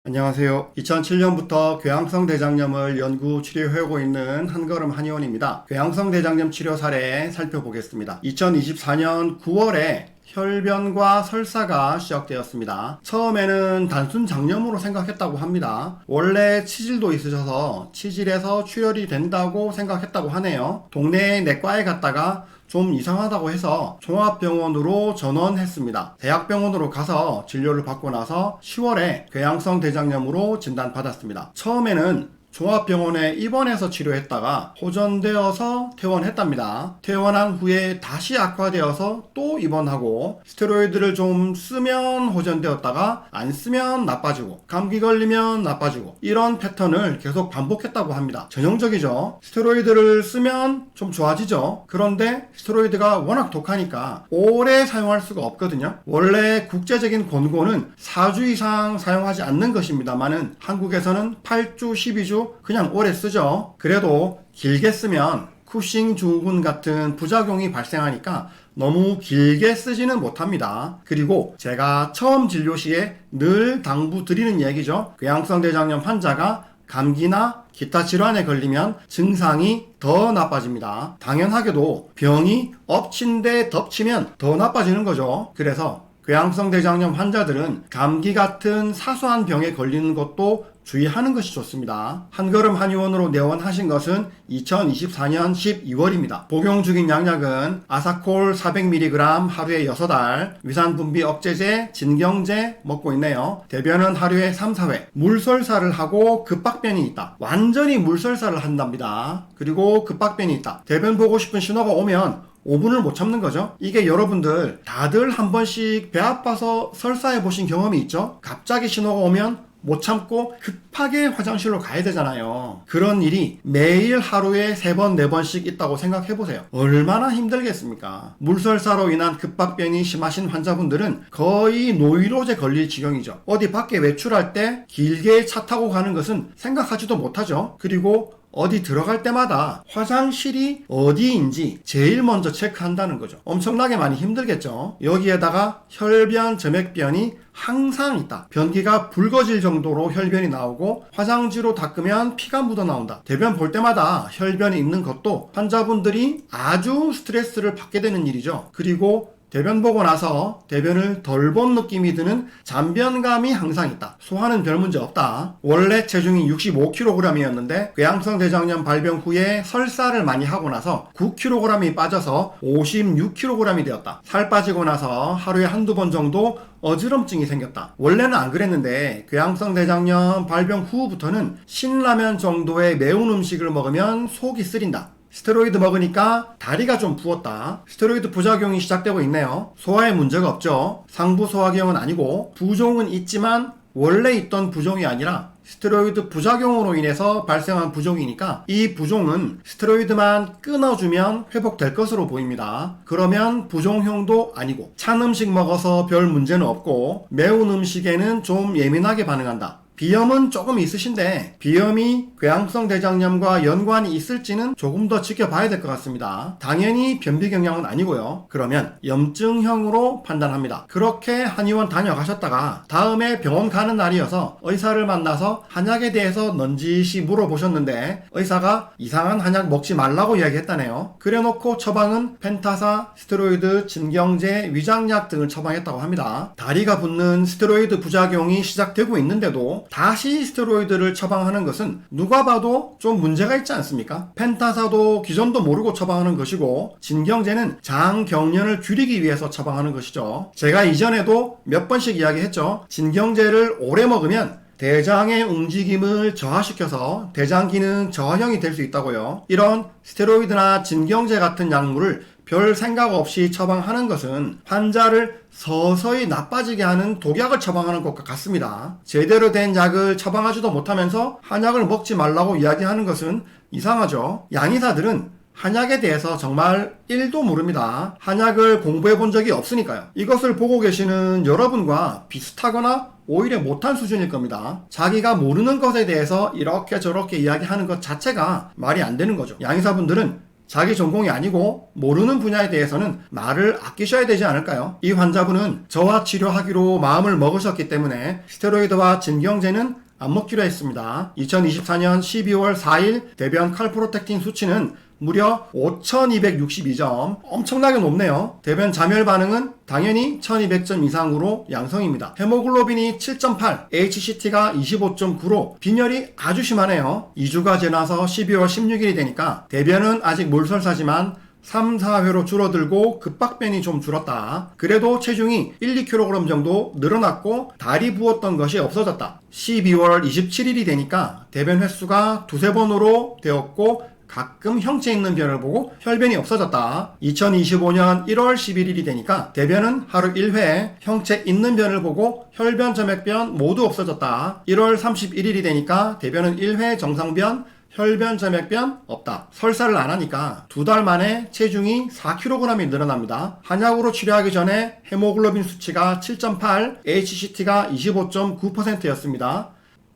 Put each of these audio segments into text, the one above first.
안녕하세요. 2007년부터 궤양성 대장염을 연구 치료해오고 있는 한걸음 한의원입니다. 궤양성 대장염 치료 사례 살펴보겠습니다. 2024년 9월에 혈변과 설사가 시작되었습니다. 처음에는 단순 장염으로 생각했다고 합니다. 원래 치질도 있으셔서 치질에서 출혈이 된다고 생각했다고 하네요. 동네 내과에 갔다가 좀 이상하다고 해서 종합병원으로 전원했습니다. 대학병원으로 가서 진료를 받고 나서 10월에 궤양성 대장염으로 진단받았습니다. 처음에는 종합병원에 입원해서 치료했다가 호전되어서 퇴원했답니다. 퇴원한 후에 다시 악화되어서 또 입원하고 스테로이드를 좀 쓰면 호전되었다가 안 쓰면 나빠지고 감기 걸리면 나빠지고 이런 패턴을 계속 반복했다고 합니다. 전형적이죠. 스테로이드를 쓰면 좀 좋아지죠. 그런데 스테로이드가 워낙 독하니까 오래 사용할 수가 없거든요. 원래 국제적인 권고는 4주 이상 사용하지 않는 것입니다만은 한국에서는 8주, 12주 그냥 오래 쓰죠. 그래도 길게 쓰면 쿠싱 증후군 같은 부작용이 발생하니까 너무 길게 쓰지는 못합니다. 그리고 제가 처음 진료 시에 늘 당부드리는 얘기죠. 궤양성 대장염 환자가 감기나 기타 질환에 걸리면 증상이 더 나빠집니다. 당연하게도 병이 엎친 데 덮치면 더 나빠지는 거죠. 그래서 궤양성 대장염 환자들은 감기 같은 사소한 병에 걸리는 것도 주의하는 것이 좋습니다. 한걸음 한의원으로 내원하신 것은 2024년 12월입니다. 복용 중인 양약은 아사콜 400mg 하루에 6알, 위산분비 억제제, 진경제 먹고 있네요. 대변은 하루에 3, 4회. 물설사를 하고 급박변이 있다. 완전히 물설사를 한답니다. 그리고 급박변이 있다. 대변 보고 싶은 신호가 오면 5분을 못 참는 거죠. 이게 여러분들 다들 한 번씩 배 아파서 설사해 보신 경험이 있죠? 갑자기 신호가 오면 못 참고 급하게 화장실로 가야 되잖아요. 그런 일이 매일 하루에 3번, 4번씩 있다고 생각해보세요. 얼마나 힘들겠습니까? 물설사로 인한 급박변이 심하신 환자분들은 거의 노이로제 걸릴 지경이죠. 어디 밖에 외출할 때 길게 차 타고 가는 것은 생각하지도 못하죠. 그리고 어디 들어갈 때마다 화장실이 어디인지 제일 먼저 체크한다는 거죠. 엄청나게 많이 힘들겠죠. 여기에다가 혈변, 점액변이 항상 있다. 변기가 붉어질 정도로 혈변이 나오고 화장지로 닦으면 피가 묻어 나온다. 대변 볼 때마다 혈변이 있는 것도 환자분들이 아주 스트레스를 받게 되는 일이죠. 그리고 대변 보고 나서 대변을 덜 본 느낌이 드는 잔변감이 항상 있다. 소화는 별 문제 없다. 원래 체중이 65kg이었는데 궤양성 대장염 발병 후에 설사를 많이 하고 나서 9kg이 빠져서 56kg이 되었다. 살 빠지고 나서 하루에 한두 번 정도 어지럼증이 생겼다. 원래는 안 그랬는데 궤양성 대장염 발병 후부터는 신라면 정도의 매운 음식을 먹으면 속이 쓰린다. 스테로이드 먹으니까 다리가 좀 부었다. 스테로이드 부작용이 시작되고 있네요. 소화에 문제가 없죠. 상부 소화기형은 아니고 부종은 있지만 원래 있던 부종이 아니라 스테로이드 부작용으로 인해서 발생한 부종이니까 이 부종은 스테로이드만 끊어주면 회복될 것으로 보입니다. 그러면 부종형도 아니고 찬 음식 먹어서 별 문제는 없고 매운 음식에는 좀 예민하게 반응한다. 비염은 조금 있으신데 비염이 궤양성 대장염과 연관이 있을지는 조금 더 지켜봐야 될 것 같습니다. 당연히 변비경량은 아니고요. 그러면 염증형으로 판단합니다. 그렇게 한의원 다녀가셨다가 다음에 병원 가는 날이어서 의사를 만나서 한약에 대해서 넌지시 물어보셨는데 의사가 이상한 한약 먹지 말라고 이야기했다네요. 그래놓고 처방은 펜타사, 스테로이드, 진경제, 위장약 등을 처방했다고 합니다. 다리가 붓는 스테로이드 부작용이 시작되고 있는데도 다시 스테로이드를 처방하는 것은 누가 봐도 좀 문제가 있지 않습니까? 펜타사도 기전도 모르고 처방하는 것이고 진경제는 장 경련을 줄이기 위해서 처방하는 것이죠. 제가 이전에도 몇 번씩 이야기했죠. 진경제를 오래 먹으면 대장의 움직임을 저하시켜서 대장 기능 저하형이 될 수 있다고요. 이런 스테로이드나 진경제 같은 약물을 별 생각 없이 처방하는 것은 환자를 서서히 나빠지게 하는 독약을 처방하는 것과 같습니다. 제대로 된 약을 처방하지도 못하면서 한약을 먹지 말라고 이야기하는 것은 이상하죠. 양의사들은 한약에 대해서 정말 1도 모릅니다. 한약을 공부해 본 적이 없으니까요. 이것을 보고 계시는 여러분과 비슷하거나 오히려 못한 수준일 겁니다. 자기가 모르는 것에 대해서 이렇게 저렇게 이야기하는 것 자체가 말이 안 되는 거죠. 양의사분들은 자기 전공이 아니고 모르는 분야에 대해서는 말을 아끼셔야 되지 않을까요? 이 환자분은 저와 치료하기로 마음을 먹으셨기 때문에 스테로이드와 진경제는 안 먹기로 했습니다. 2024년 12월 4일 대변 칼프로텍틴 수치는 무려 5262점, 엄청나게 높네요. 대변 자멸 반응은 당연히 1200점 이상으로 양성입니다. 헤모글로빈이 7.8, HCT가 25.9로 빈혈이 아주 심하네요. 2주가 지나서 12월 16일이 되니까 대변은 아직 몰설사지만 3, 4회로 줄어들고 급박변이 좀 줄었다. 그래도 체중이 1, 2kg 정도 늘어났고 다리 부었던 것이 없어졌다. 12월 27일이 되니까 대변 횟수가 두세 번으로 되었고 가끔 형체 있는 변을 보고 혈변이 없어졌다. 2025년 1월 11일이 되니까 대변은 하루 1회, 형체 있는 변을 보고 혈변, 점액변 모두 없어졌다. 1월 31일이 되니까 대변은 1회, 정상변, 혈변, 점액변 없다. 설사를 안 하니까 2달 만에 체중이 4kg이 늘어납니다. 한약으로 치료하기 전에 헤모글로빈 수치가 7.8, HCT가 25.9%였습니다.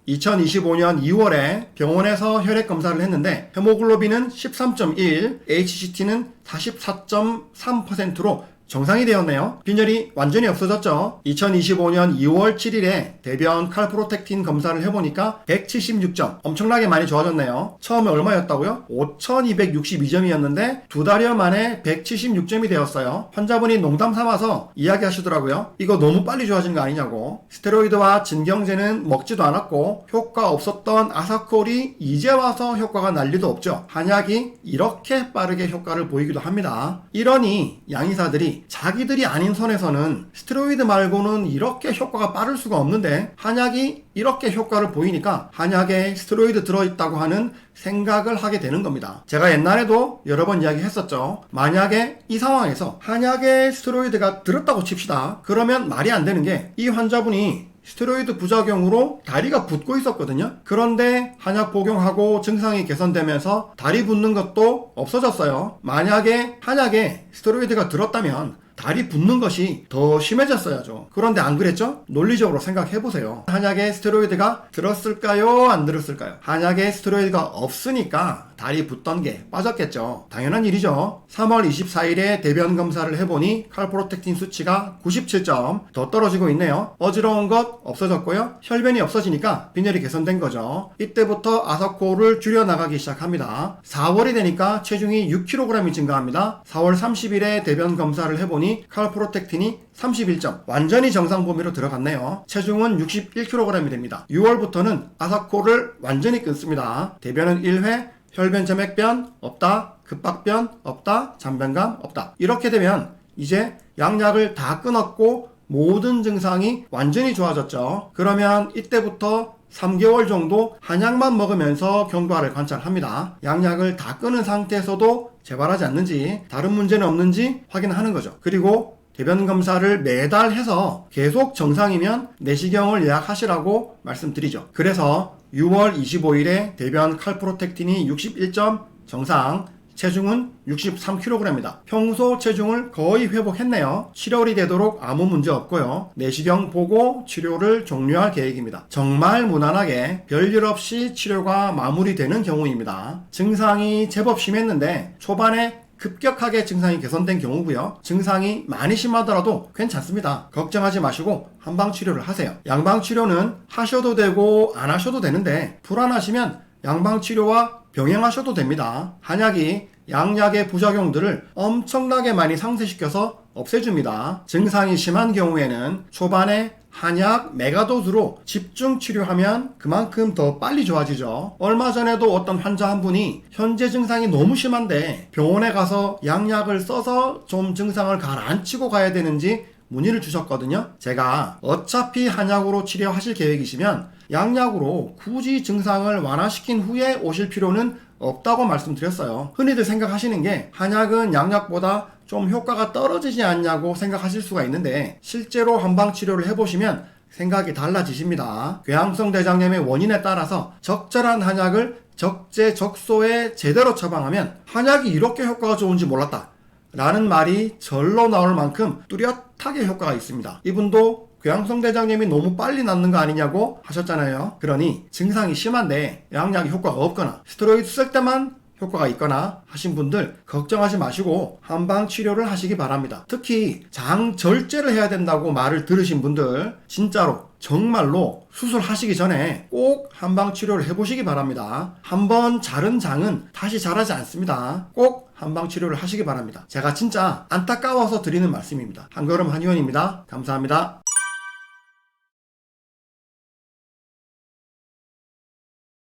2025년 2월에 병원에서 혈액 검사를 했는데 헤모글로빈은 13.1, HCT는 44.3%로 정상이 되었네요. 빈혈이 완전히 없어졌죠. 2025년 2월 7일에 대변 칼프로텍틴 검사를 해보니까 176점, 엄청나게 많이 좋아졌네요. 처음에 얼마였다고요? 5262점이었는데 2달여 만에 176점이 되었어요. 환자분이 농담 삼아서 이야기하시더라고요. 이거 너무 빨리 좋아진 거 아니냐고. 스테로이드와 진경제는 먹지도 않았고 효과 없었던 아사콜이 이제 와서 효과가 날 리도 없죠. 한약이 이렇게 빠르게 효과를 보이기도 합니다. 이러니 양의사들이 자기들이 아닌 선에서는 스테로이드 말고는 이렇게 효과가 빠를 수가 없는데 한약이 이렇게 효과를 보이니까 한약에 스테로이드 들어있다고 하는 생각을 하게 되는 겁니다. 제가 옛날에도 여러 번 이야기했었죠. 만약에 이 상황에서 한약에 스테로이드가 들었다고 칩시다. 그러면 말이 안 되는 게 이 환자분이 스테로이드 부작용으로 다리가 붓고 있었거든요. 그런데 한약 복용하고 증상이 개선되면서 다리 붓는 것도 없어졌어요. 만약에 한약에 스테로이드가 들었다면 다리 붓는 것이 더 심해졌어야죠. 그런데 안 그랬죠? 논리적으로 생각해보세요. 한약에 스테로이드가 들었을까요? 안 들었을까요? 한약에 스테로이드가 없으니까 다리 붓던 게 빠졌겠죠. 당연한 일이죠. 3월 24일에 대변 검사를 해보니 칼프로텍틴 수치가 97점, 더 떨어지고 있네요. 어지러운 것 없어졌고요. 혈변이 없어지니까 빈혈이 개선된 거죠. 이때부터 아사코를 줄여나가기 시작합니다. 4월이 되니까 체중이 6kg이 증가합니다. 4월 30일에 대변 검사를 해보니 칼프로텍틴이 31점, 완전히 정상 범위로 들어갔네요. 체중은 61kg이 됩니다. 6월부터는 아사코를 완전히 끊습니다. 대변은 1회, 혈변, 점액변 없다, 급박변 없다, 잔변감 없다. 이렇게 되면 이제 양약을 다 끊었고 모든 증상이 완전히 좋아졌죠. 그러면 이때부터 3개월 정도 한약만 먹으면서 경과를 관찰합니다. 양약을 다 끊은 상태에서도 재발하지 않는지, 다른 문제는 없는지 확인하는 거죠. 그리고 대변 검사를 매달 해서 계속 정상이면 내시경을 예약하시라고 말씀드리죠. 그래서 6월 25일에 대변 칼프로텍틴이 61점 정상, 체중은 63kg입니다. 평소 체중을 거의 회복했네요. 7월이 되도록 아무 문제 없고요. 내시경 보고 치료를 종료할 계획입니다. 정말 무난하게 별일 없이 치료가 마무리되는 경우입니다. 증상이 제법 심했는데 초반에 급격하게 증상이 개선된 경우고요. 증상이 많이 심하더라도 괜찮습니다. 걱정하지 마시고 한방치료를 하세요. 양방치료는 하셔도 되고 안 하셔도 되는데 불안하시면 양방치료와 병행하셔도 됩니다. 한약이 양약의 부작용들을 엄청나게 많이 상쇄시켜서 없애줍니다. 증상이 심한 경우에는 초반에 한약 메가도즈로 집중 치료하면 그만큼 더 빨리 좋아지죠. 얼마 전에도 어떤 환자 한 분이 현재 증상이 너무 심한데 병원에 가서 양약을 써서 좀 증상을 가라앉히고 가야 되는지 문의를 주셨거든요. 제가 어차피 한약으로 치료하실 계획이시면 양약으로 굳이 증상을 완화시킨 후에 오실 필요는 없다고 말씀드렸어요. 흔히들 생각하시는 게 한약은 양약보다 좀 효과가 떨어지지 않냐고 생각하실 수가 있는데 실제로 한방치료를 해보시면 생각이 달라지십니다. 궤양성 대장염의 원인에 따라서 적절한 한약을 적재적소에 제대로 처방하면 한약이 이렇게 효과가 좋은지 몰랐다 라는 말이 절로 나올 만큼 뚜렷하게 효과가 있습니다. 이분도 궤양성 대장염이 너무 빨리 낫는 거 아니냐고 하셨잖아요. 그러니 증상이 심한데 양약이 효과가 없거나 스테로이드 쓸 때만 효과가 있거나 하신 분들 걱정하지 마시고 한방 치료를 하시기 바랍니다. 특히 장절제를 해야 된다고 말을 들으신 분들 진짜로 정말로 수술하시기 전에 꼭 한방 치료를 해보시기 바랍니다. 한번 자른 장은 다시 자라지 않습니다. 꼭 한방 치료를 하시기 바랍니다. 제가 진짜 안타까워서 드리는 말씀입니다. 한걸음 한의원입니다. 감사합니다.